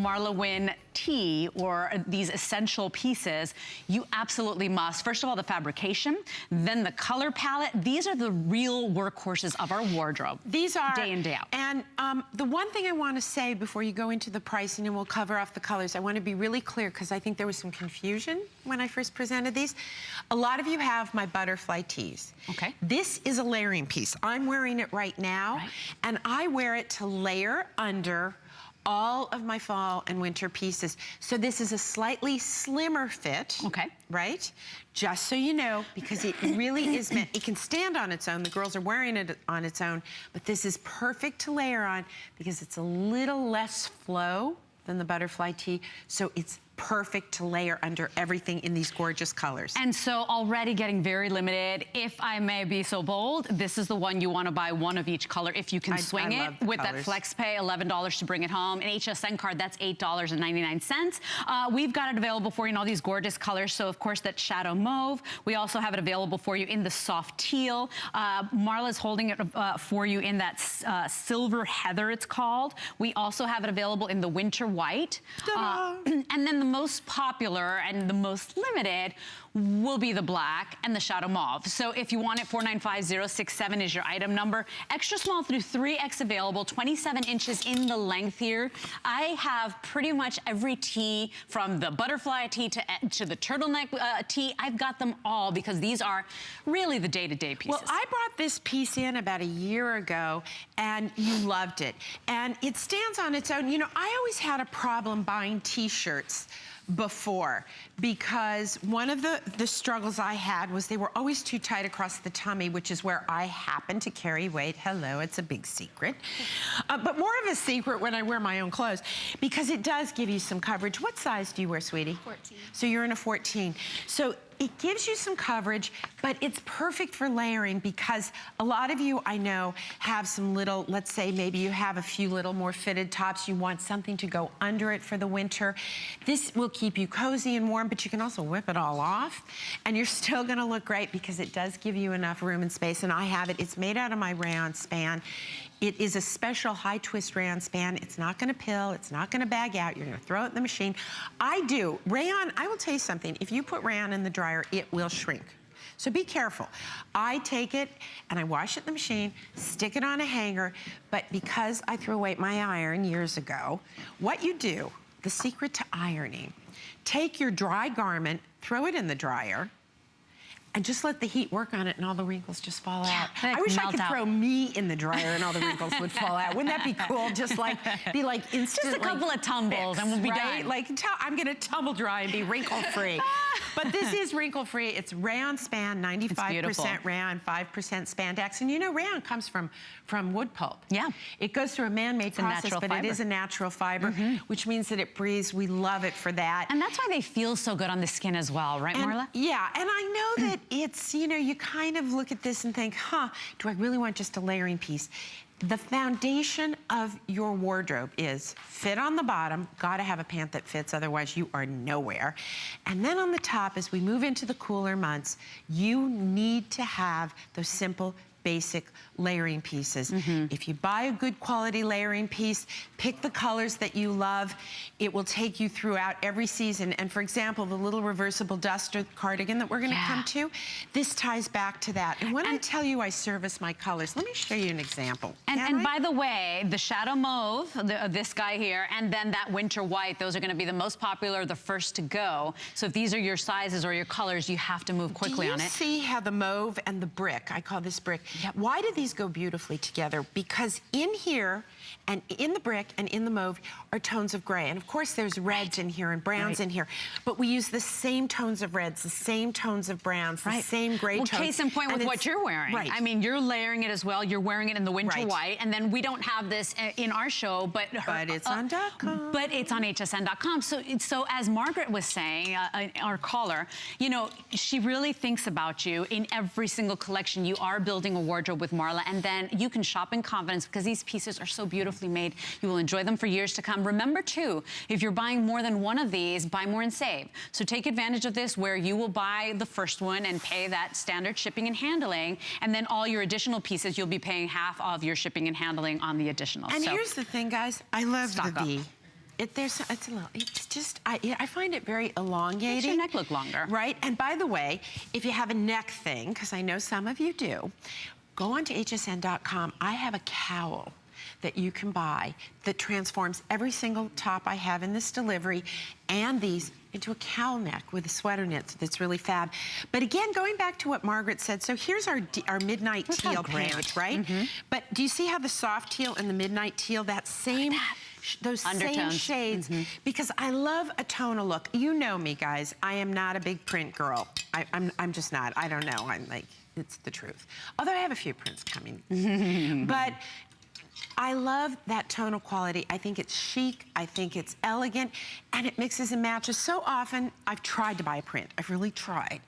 MarlaWynne tee or these essential pieces, you absolutely must. First of all, the fabrication, then the color palette. These are the real workhorses of our wardrobe. These are. Day in, day out. And the one thing I want to say before you go into the pricing, and we'll cover off the colors, I want to be really clear because I think there was some confusion when I first presented these. A lot of you have my butterfly tees. Okay. This is a layering piece. I'm wearing it right now, and I wear it to layer under all of my fall and winter pieces. So this is a slightly slimmer fit. Okay. Right? Just so you know, because it really is meant, it can stand on its own. The girls are wearing it on its own, but this is perfect to layer on because it's a little less flow than the butterfly tee. So it's perfect to layer under everything in these gorgeous colors. And so already getting very limited. If I may be so bold, this is the one you want to buy one of each color if you can swing it with that flex pay, $11 to bring it home. An HSN card, that's $8.99. We've got it available for you in all these gorgeous colors. So of course that shadow mauve. We also have it available for you in the soft teal. Marla's holding it for you in that silver heather, it's called. We also have it available in the winter white. And then the most popular and the most limited will be the black and the shadow mauve. So if you want it, 495067 is your item number. Extra small through 3X available, 27 inches in the length here. I have pretty much every tee from the butterfly tee to the turtleneck tee. I've got them all because these are really the day-to-day pieces. Well, I brought this piece in about a year ago and you loved it. And it stands on its own. You know, I always had a problem buying t-shirts before because one of the struggles I had was they were always too tight across the tummy, which is where I happen to carry weight. Hello, it's a big secret. But more of a secret when I wear my own clothes because it does give you some coverage. What size do you wear, sweetie? 14. So you're in a 14. So it gives you some coverage, but it's perfect for layering because a lot of you, I know, have some little, let's say maybe you have a few little more fitted tops. You want something to go under it for the winter. This will keep you cozy and warm, but you can also whip it all off and you're still gonna look great because it does give you enough room and space. And I have it, it's made out of my rayon span. It is a special high twist rayon span. It's not gonna pill, it's not gonna bag out. You're gonna throw it in the machine. I do, rayon, I will tell you something. If you put rayon in the dryer, it will shrink. So be careful. I take it and I wash it in the machine, stick it on a hanger, but because I threw away my iron years ago, what you do, the secret to ironing, take your dry garment, throw it in the dryer, and just let the heat work on it and all the wrinkles just fall out. I wish I could throw me in the dryer and all the wrinkles would fall out. Wouldn't that be cool? Just like, be like instantly. Just a couple of tumbles and we'll be done. Like, I'm gonna tumble dry and be wrinkle-free. But this is wrinkle-free. It's rayon span, 95% rayon, 5% spandex. And you know, rayon comes from wood pulp. Yeah. It goes through a man-made process, but it is a natural fiber, which means that it breathes. We love it for that. And that's why they feel so good on the skin as well, right, Marla? Yeah, and I know that it's, you know, you kind of look at this and think, huh, do I really want just a layering piece? The foundation of your wardrobe is fit on the bottom, gotta have a pant that fits, otherwise you are nowhere. And then on the top, as we move into the cooler months, you need to have those simple, basic layering pieces. If you buy a good quality layering piece, pick the colors that you love, it will take you throughout every season. And for example, the little reversible duster cardigan that we're gonna come to, this ties back to that. And when I tell you I service my colors, let me show you an example. And by the way, the shadow mauve, this guy here, and then that winter white, those are gonna be the most popular, the first to go. So if these are your sizes or your colors, you have to move quickly on it. Do you see how the mauve and the brick, I call this brick, why do these go beautifully together? Because in here, and in the brick and in the mauve are tones of gray. And of course there's reds in here and browns in here. But we use the same tones of reds, the same tones of browns, the same gray tones. Well, case in point with what you're wearing. I mean, you're layering it as well. You're wearing it in the winter white. And then we don't have this in our show, but it's on .com. But it's on hsn.com. So as Margaret was saying, our caller, you know, she really thinks about you in every single collection. You are building a wardrobe with Marla, and then you can shop in confidence because these pieces are so beautifully made. You will enjoy them for years to come. Remember too, if you're buying more than one of these, buy more and save. So take advantage of this where you will buy the first one and pay that standard shipping and handling, and then all your additional pieces, you'll be paying half of your shipping and handling on the additional. And here's the thing, guys, I love the V. it's a little, it's just, I find it very elongating. Makes your neck look longer. Right, and by the way, if you have a neck thing, because I know some of you do, go onto hsn.com. I have a cowl that you can buy that transforms every single top I have in this delivery and these into a cowl neck with a sweater knit that's really fab. But again, going back to what Margaret said, so here's our midnight teal pant, right? But do you see how the soft teal and the midnight teal, that same, those undertones. same shades, because I love a tonal look. You know me, guys. I am not a big print girl. I'm just not. I don't know. I'm like, it's the truth. Although I have a few prints coming. But I love that tonal quality. I think it's chic, I think it's elegant, and it mixes and matches. So often, I've tried to buy a print. I've really tried.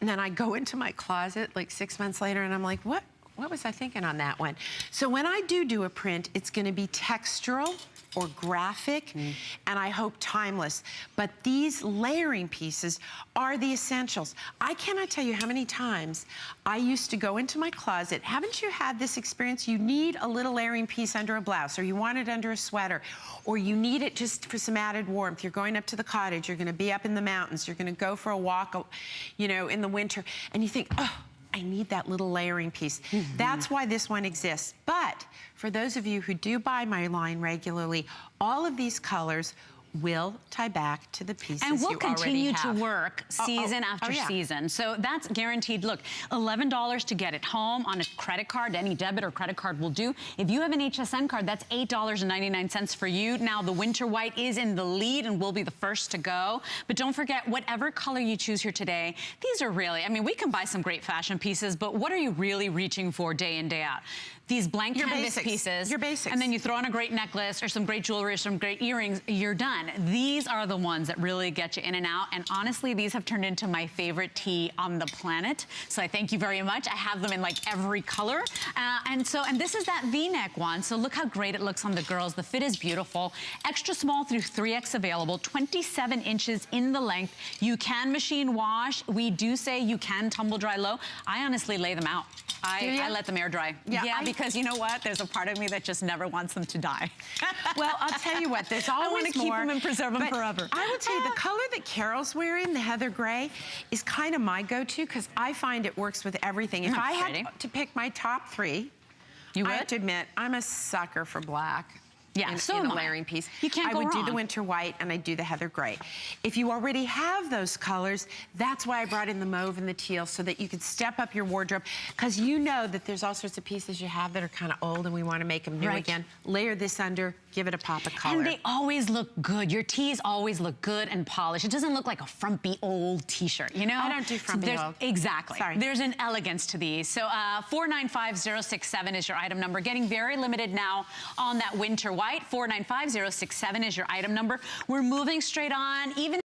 And then I go into my closet like 6 months later and I'm like, what was I thinking on that one? So when I do a print, it's gonna be textural or graphic, and I hope timeless. But these layering pieces are the essentials. I cannot tell you how many times I used to go into my closet. Haven't you had this experience? You need a little layering piece under a blouse, or you want it under a sweater, or you need it just for some added warmth. You're going up to the cottage, you're gonna be up in the mountains, you're gonna go for a walk, you know, in the winter, and you think, oh, I need that little layering piece. That's why this one exists. But for those of you who do buy my line regularly, all of these colors will tie back to the pieces you already have. And we'll continue to work season after season. So that's guaranteed. Look, $11 to get it home on a credit card. Any debit or credit card will do. If you have an HSN card, that's $8.99 for you. Now, the winter white is in the lead and will be the first to go. But don't forget, whatever color you choose here today, these are really, I mean, we can buy some great fashion pieces, but what are you really reaching for day in, day out? These blank canvas pieces. Your basics. And then you throw on a great necklace or some great jewelry or some great earrings, you're done. These are the ones that really get you in and out. And honestly, these have turned into my favorite tee on the planet. So I thank you very much. I have them in like every color. And this is that V-neck one. So look how great it looks on the girls. The fit is beautiful. Extra small through 3X available, 27 inches in the length. You can machine wash. We do say you can tumble dry low. I honestly lay them out. I let them air dry. Yeah, because you know what? There's a part of me that just never wants them to die. Well, I'll tell you what, there's always more. I want to keep them and preserve them forever. I will tell you, the color that Carol's wearing, the heather gray, is kind of my go-to because I find it works with everything. If I had to pick my top three, I have to admit, I'm a sucker for black. Yeah, in a layering piece. You can't go wrong. I would do the winter white and I do the heather gray. If you already have those colors, that's why I brought in the mauve and the teal so that you could step up your wardrobe, because you know that there's all sorts of pieces you have that are kind of old and we want to make them new again. Layer this under, give it a pop of color. And they always look good. Your tees always look good and polished. It doesn't look like a frumpy old t-shirt, you know? I don't do frumpy old. Exactly. Sorry. There's an elegance to these. So 495067 is your item number. Getting very limited now on that winter white. 495067 is your item number. We're moving straight on. Even